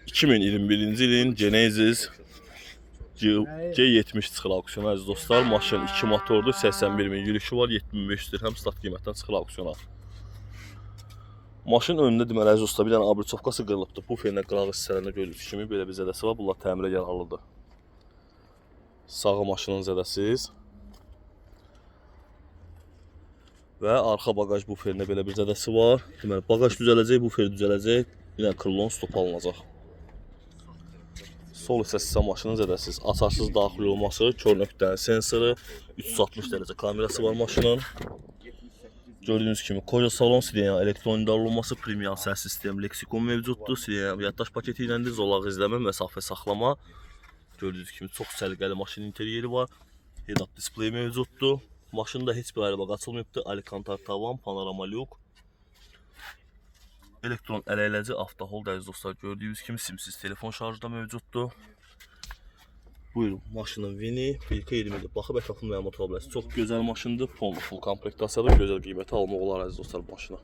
2021-ci ilin Genesis G70 çıxır auksyona əziz dostlar. Maşın 2 motordur, 81 min yürüyüşü var, 7500 dirhəm start qiymətdən çıxır auksyona. Maşın önündə deməli əziz dostlar bir dənə abrıçovkası qırılıbdır. Bu fenlə qırağı hissələrində gördüyünüz kimi belə bir zədəsi var. Bunlar təmirə yararlıdır. Sağı maşının zədəsiz. Və arxa bagaj buferində belə bir zədəsi var. Deməli bagaj düzələcək, bufer düzələcək. Bir dənə krılon stop alınacaq. Sol hissəsi isə maşının zədəsiz. Açarsız daxil olması, kör nöqtənin sensoru, 360 dərəcə kamerası var maşının. Gördüyünüz kimi koca salon, Sirena elektron idarəolunması, premium səs sistemi, leksikon mövcuddur. Sirena yaddaş paketi iləndir, zolaq izləmə, məsafə saxlama. Gördüyünüz kimi çox səliqəli maşın interyeri var. Head-up display mövcuddur. Maşında heç bir ayrılıq açılmayıbdır. Alcantara tavan, panorama lyuk. Elektron ələyləci avtohold əziz dostlar, gördüyünüz kimi simsiz telefon şarjda mövcuddur. Buyurun, maşının vini 1.20'dir. Baxıb ətraflı məlumat ola bilərsiniz. Çox gözəl maşındır, full komplektasiyadır, gözəl qiyməti almaq olar əziz dostlar bu maşına.